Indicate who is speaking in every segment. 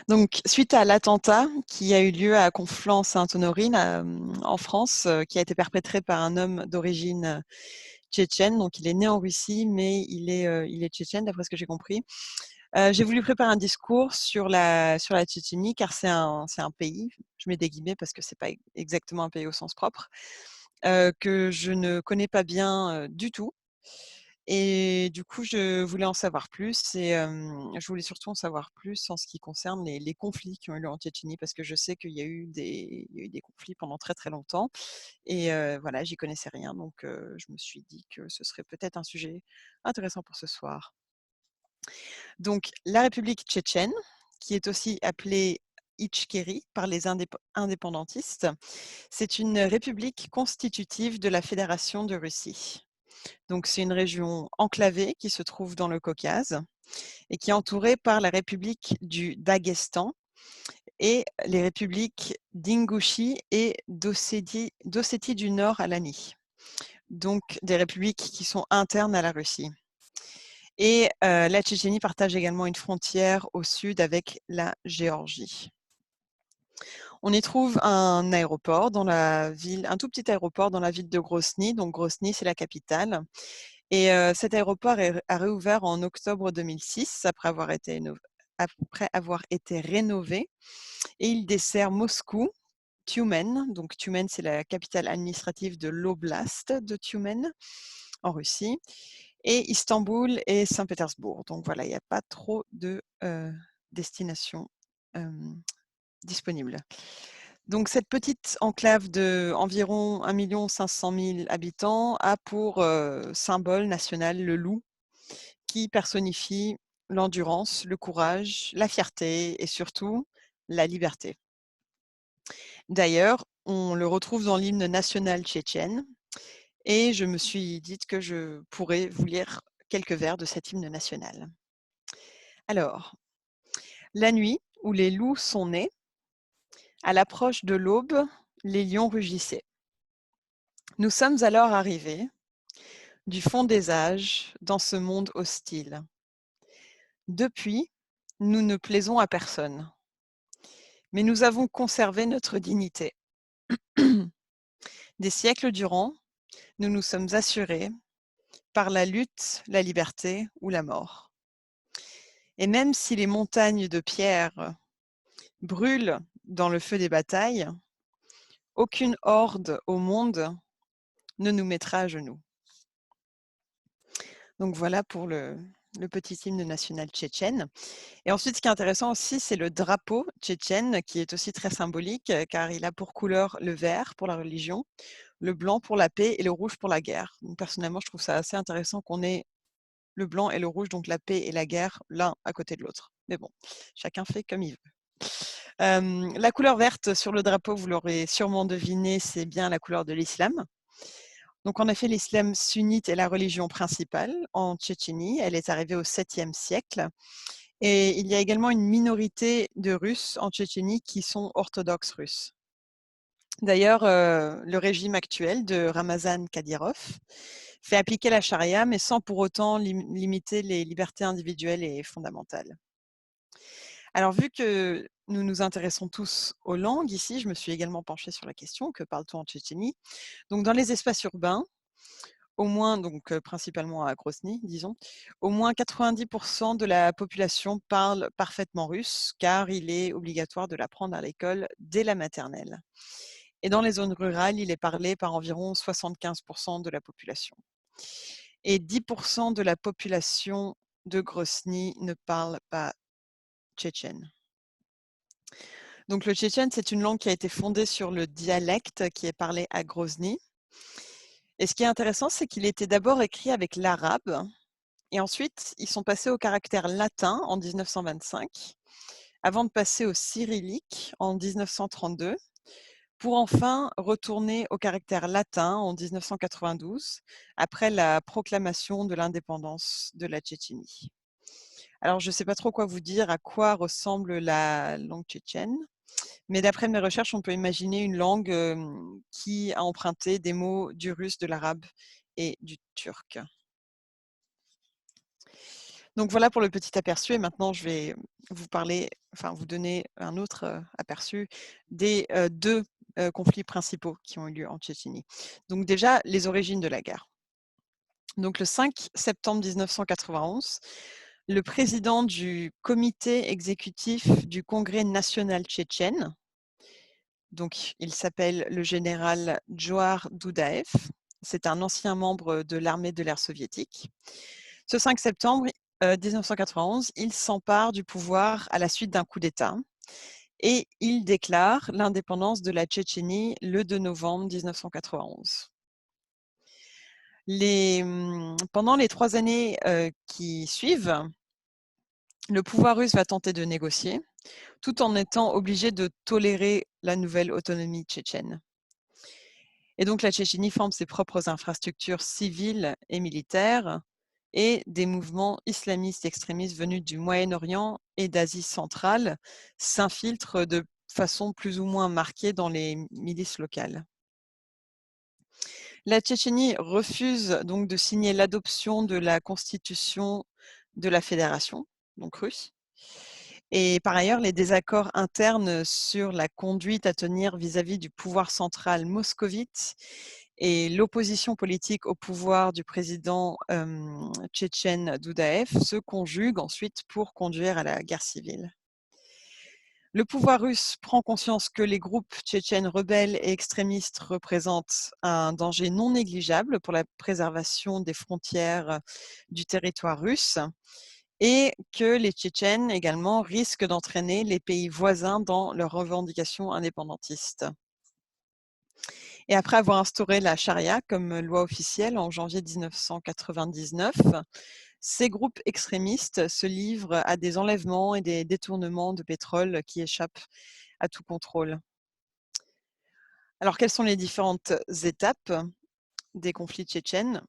Speaker 1: Donc, suite à l'attentat qui a eu lieu à Conflans-Sainte-Honorine, en France, qui a été perpétré par un homme d'origine tchétchène. Donc, il est né en Russie, mais il est tchétchène, d'après ce que j'ai compris. J'ai voulu préparer un discours sur la Tchétchénie, car c'est un pays, je mets des guillemets parce que c'est pas exactement un pays au sens propre, que je ne connais pas bien du tout. Et du coup, je voulais en savoir plus et je voulais surtout en savoir plus en ce qui concerne les conflits qui ont eu lieu en Tchétchénie, parce que je sais qu'il y a eu des conflits pendant très, très longtemps et voilà, j'y connaissais rien, donc je me suis dit que ce serait peut-être un sujet intéressant pour ce soir. Donc la République tchétchène, qui est aussi appelée Itchkérie par les indépendantistes, c'est une république constitutive de la Fédération de Russie. Donc c'est une région enclavée qui se trouve dans le Caucase et qui est entourée par la République du Daghestan et les républiques d'Ingouchie et d'Ossétie du Nord-Alanie. Donc des républiques qui sont internes à la Russie. Et la Tchétchénie partage également une frontière au sud avec la Géorgie. On y trouve un aéroport dans la ville, un tout petit aéroport dans la ville de Grozny. Donc Grozny, c'est la capitale. Et cet aéroport a réouvert en octobre 2006 après avoir été rénové, et il dessert Moscou, Tyumen. Donc Tyumen, c'est la capitale administrative de l'oblast de Tyumen en Russie, et Istanbul et Saint-Pétersbourg. Donc voilà, il n'y a pas trop de destinations disponibles. Donc cette petite enclave d'environ 1 500 000 habitants a pour symbole national le loup, qui personnifie l'endurance, le courage, la fierté et surtout la liberté. D'ailleurs, on le retrouve dans l'hymne national tchétchène et je me suis dite que je pourrais vous lire quelques vers de cet hymne national. Alors, la nuit où les loups sont nés, à l'approche de l'aube, les lions rugissaient. Nous sommes alors arrivés, du fond des âges, dans ce monde hostile. Depuis, nous ne plaisons à personne, mais nous avons conservé notre dignité. Des siècles durant, nous nous sommes assurés, par la lutte, la liberté ou la mort. Et même si les montagnes de pierre brûlent dans le feu des batailles, aucune horde au monde ne nous mettra à genoux. Donc voilà pour le petit hymne national tchétchène. Et ensuite, ce qui est intéressant aussi, c'est le drapeau tchétchène, qui est aussi très symbolique, car il a pour couleur le vert pour la religion, le blanc pour la paix et le rouge pour la guerre. Donc, personnellement, je trouve ça assez intéressant qu'on ait le blanc et le rouge, donc la paix et la guerre, l'un à côté de l'autre. Mais bon, chacun fait comme il veut. La couleur verte sur le drapeau, vous l'aurez sûrement deviné, c'est bien la couleur de l'islam. Donc en effet, l'islam sunnite est la religion principale en Tchétchénie. Elle est arrivée au 7e siècle. Et il y a également une minorité de Russes en Tchétchénie qui sont orthodoxes russes. D'ailleurs, le régime actuel de Ramazan Kadyrov fait appliquer la charia, mais sans pour autant limiter les libertés individuelles et fondamentales. Alors, vu que nous nous intéressons tous aux langues ici, je me suis également penchée sur la question: que parle-t-on en Tchétchénie? Donc, dans les espaces urbains, au moins, donc principalement à Grozny, disons, au moins 90% de la population parle parfaitement russe, car il est obligatoire de l'apprendre à l'école dès la maternelle. Et dans les zones rurales, il est parlé par environ 75% de la population. Et 10% de la population de Grozny ne parle pas tchétchène. Donc le tchétchène, c'est une langue qui a été fondée sur le dialecte qui est parlé à Grozny. Et ce qui est intéressant, c'est qu'il était d'abord écrit avec l'arabe, et ensuite ils sont passés au caractère latin en 1925, avant de passer au cyrillique en 1932, pour enfin retourner au caractère latin en 1992, après la proclamation de l'indépendance de la Tchétchénie. Alors, je ne sais pas trop quoi vous dire à quoi ressemble la langue tchétchène, mais d'après mes recherches, on peut imaginer une langue qui a emprunté des mots du russe, de l'arabe et du turc. Donc voilà pour le petit aperçu et maintenant je vais vous parler, enfin vous donner un autre, aperçu des, 2, conflits principaux qui ont eu lieu en Tchétchénie. Donc déjà, les origines de la guerre. Donc le 5 septembre 1991, le président du comité exécutif du Congrès national tchétchène, donc il s'appelle le général Djoar Doudaev, c'est un ancien membre de l'armée de l'air soviétique. Ce 5 septembre, 1991, il s'empare du pouvoir à la suite d'un coup d'État et il déclare l'indépendance de la Tchétchénie le 2 novembre 1991. Pendant les 3 années, qui suivent, le pouvoir russe va tenter de négocier, tout en étant obligé de tolérer la nouvelle autonomie tchétchène. Et donc la Tchétchénie forme ses propres infrastructures civiles et militaires et des mouvements islamistes extrémistes venus du Moyen-Orient et d'Asie centrale s'infiltrent de façon plus ou moins marquée dans les milices locales. La Tchétchénie refuse donc de signer l'adoption de la constitution de la fédération, donc russe. Et par ailleurs, les désaccords internes sur la conduite à tenir vis-à-vis du pouvoir central moscovite et l'opposition politique au pouvoir du président tchétchène Doudaev se conjuguent ensuite pour conduire à la guerre civile. Le pouvoir russe prend conscience que les groupes tchétchènes rebelles et extrémistes représentent un danger non négligeable pour la préservation des frontières du territoire russe et que les Tchétchènes également risquent d'entraîner les pays voisins dans leurs revendications indépendantistes. Et après avoir instauré la charia comme loi officielle en janvier 1999, ces groupes extrémistes se livrent à des enlèvements et des détournements de pétrole qui échappent à tout contrôle. Alors, quelles sont les différentes étapes des conflits tchétchènes?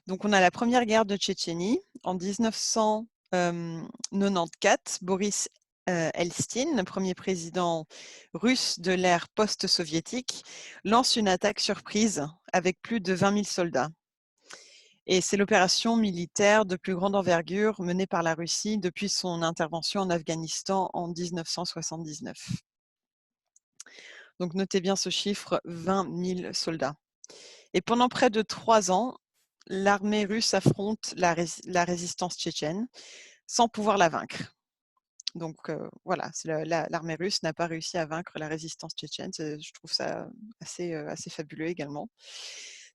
Speaker 1: Donc, on a la première guerre de Tchétchénie. En 1994, Boris Elstine, le premier président russe de l'ère post-soviétique, lance une attaque surprise avec plus de 20 000 soldats. Et c'est l'opération militaire de plus grande envergure menée par la Russie depuis son intervention en Afghanistan en 1979. Donc notez bien ce chiffre, 20 000 soldats. Et pendant près de 3 ans, l'armée russe affronte la résistance tchétchène sans pouvoir la vaincre. Donc voilà, l'armée russe n'a pas réussi à vaincre la résistance tchétchène. Je trouve ça assez fabuleux également.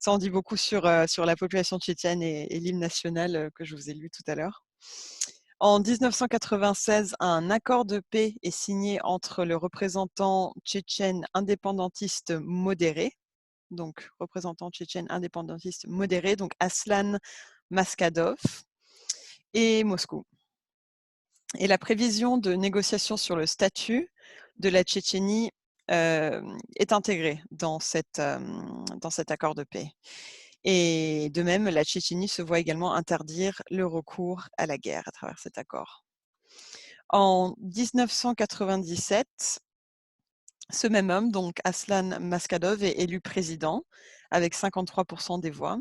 Speaker 1: Ça en dit beaucoup sur la population tchétchène et l'hymne national que je vous ai lu tout à l'heure. En 1996, un accord de paix est signé entre le représentant tchétchène indépendantiste modéré, donc représentant tchétchène indépendantiste modéré, donc Aslan Maskadov, et Moscou. Et la prévision de négociations sur le statut de la Tchétchénie est intégrée dans cet accord de paix. Et de même, la Tchétchénie se voit également interdire le recours à la guerre à travers cet accord. En 1997, ce même homme, donc Aslan Maskadov, est élu président avec 53% des voix,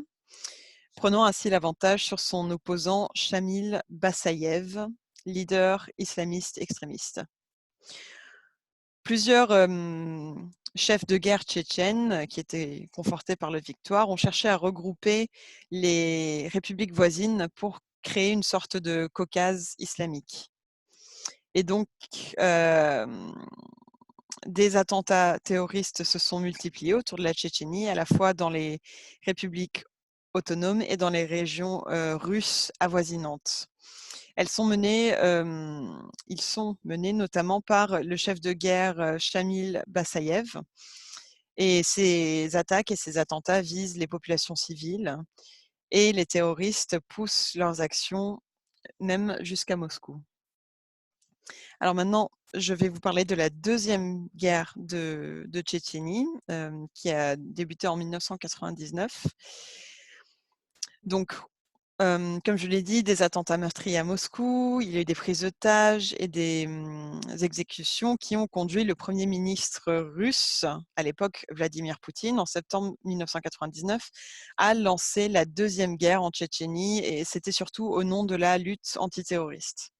Speaker 1: prenant ainsi l'avantage sur son opposant Shamil Bassayev, leader islamiste extrémiste. Plusieurs chefs de guerre tchétchènes qui étaient confortés par la victoire ont cherché à regrouper les républiques voisines pour créer une sorte de Caucase islamique. Et donc, des attentats terroristes se sont multipliés autour de la Tchétchénie, à la fois dans les républiques autonomes et dans les régions russes avoisinantes. Ils sont menés notamment par le chef de guerre Shamil Bassayev. Et ces attaques et ces attentats visent les populations civiles et les terroristes poussent leurs actions même jusqu'à Moscou. Alors maintenant, je vais vous parler de la deuxième guerre de Tchétchénie qui a débuté en 1999. Donc, Comme je l'ai dit, des attentats meurtriers à Moscou, il y a eu des prises d'otages et des exécutions qui ont conduit le premier ministre russe, à l'époque Vladimir Poutine, en septembre 1999, à lancer la deuxième guerre en Tchétchénie, et c'était surtout au nom de la lutte antiterroriste.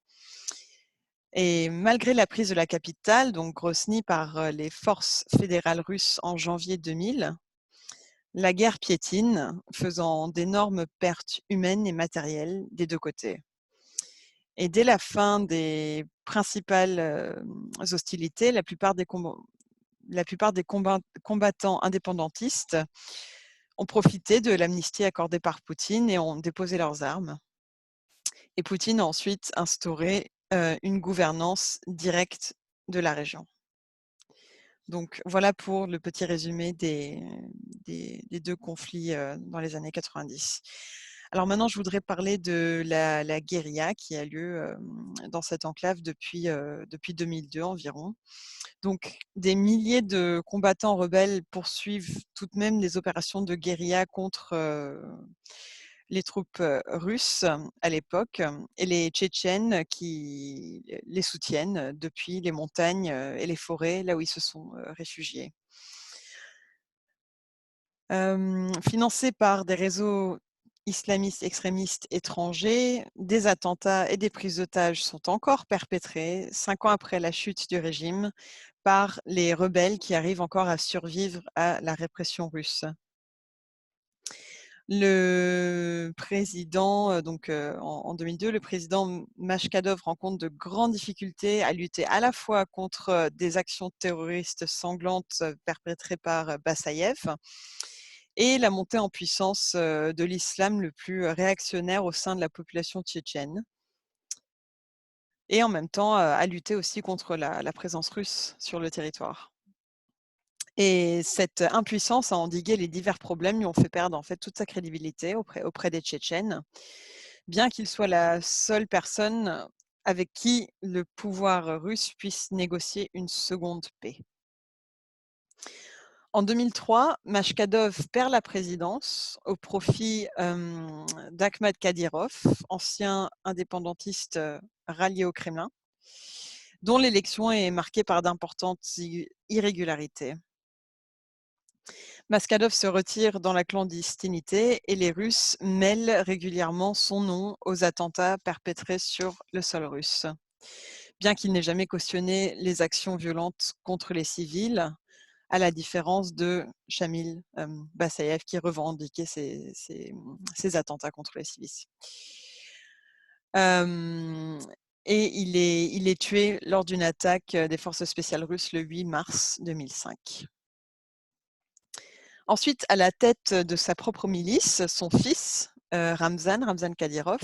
Speaker 1: Et malgré la prise de la capitale, donc Grozny, par les forces fédérales russes en janvier 2000, la guerre piétine, faisant d'énormes pertes humaines et matérielles des deux côtés. Et dès la fin des principales hostilités, la plupart des combattants indépendantistes ont profité de l'amnistie accordée par Poutine et ont déposé leurs armes. Et Poutine a ensuite instauré une gouvernance directe de la région. Donc voilà pour le petit résumé des deux conflits dans les années 90. Alors maintenant, je voudrais parler de la guérilla qui a lieu dans cette enclave depuis 2002 environ. Donc des milliers de combattants rebelles poursuivent tout de même des opérations de guérilla contre les troupes russes à l'époque, et les Tchétchènes qui les soutiennent depuis les montagnes et les forêts, là où ils se sont réfugiés. Financés par des réseaux islamistes extrémistes étrangers, des attentats et des prises d'otages sont encore perpétrés 5 ans après la chute du régime par les rebelles qui arrivent encore à survivre à la répression russe. Le président, en 2002, le président Machkadov rencontre de grandes difficultés à lutter à la fois contre des actions terroristes sanglantes perpétrées par Bassaïev et la montée en puissance de l'islam le plus réactionnaire au sein de la population tchétchène, et en même temps à lutter aussi contre la présence russe sur le territoire. Et cette impuissance à endiguer les divers problèmes lui ont fait perdre en fait toute sa crédibilité auprès des Tchétchènes, bien qu'il soit la seule personne avec qui le pouvoir russe puisse négocier une seconde paix. En 2003, Machkadov perd la présidence au profit d'Akhmat Kadyrov, ancien indépendantiste rallié au Kremlin, dont l'élection est marquée par d'importantes irrégularités. Machkadov se retire dans la clandestinité et les Russes mêlent régulièrement son nom aux attentats perpétrés sur le sol russe. Bien qu'il n'ait jamais cautionné les actions violentes contre les civils, à la différence de Shamil Bassaïev qui revendiquait ces attentats contre les civils. Et il est tué lors d'une attaque des forces spéciales russes le 8 mars 2005. Ensuite, à la tête de sa propre milice, son fils, Ramzan Kadyrov,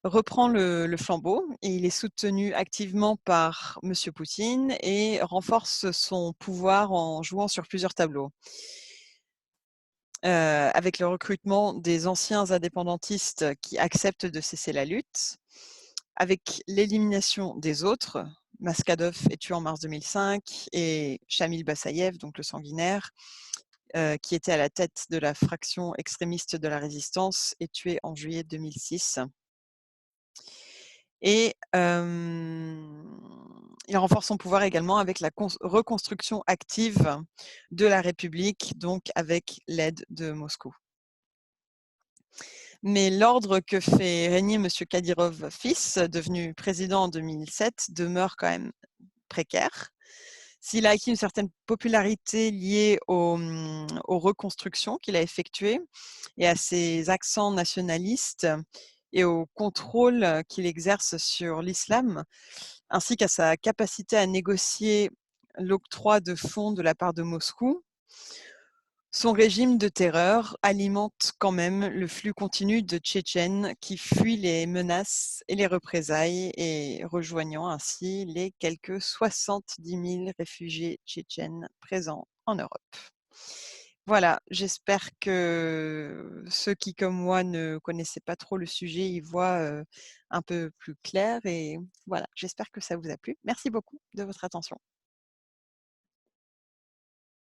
Speaker 1: reprend le flambeau et il est soutenu activement par M. Poutine et renforce son pouvoir en jouant sur plusieurs tableaux. Avec le recrutement des anciens indépendantistes qui acceptent de cesser la lutte, avec l'élimination des autres, Machkadov est tué en mars 2005 et Shamil Bassaïev, donc le sanguinaire, qui était à la tête de la fraction extrémiste de la résistance, est tué en juillet 2006. Et il renforce son pouvoir également avec la reconstruction active de la République, donc avec l'aide de Moscou. Mais l'ordre que fait régner M. Kadyrov fils, devenu président en 2007, demeure quand même précaire. S'il a acquis une certaine popularité liée aux reconstructions qu'il a effectuées et à ses accents nationalistes et au contrôle qu'il exerce sur l'islam, ainsi qu'à sa capacité à négocier l'octroi de fonds de la part de Moscou, son régime de terreur alimente quand même le flux continu de Tchétchènes qui fuient les menaces et les représailles et rejoignant ainsi les quelques 70 000 réfugiés tchétchènes présents en Europe. Voilà, j'espère que ceux qui, comme moi, ne connaissaient pas trop le sujet, y voient un peu plus clair, et voilà, j'espère que ça vous a plu. Merci beaucoup de votre attention.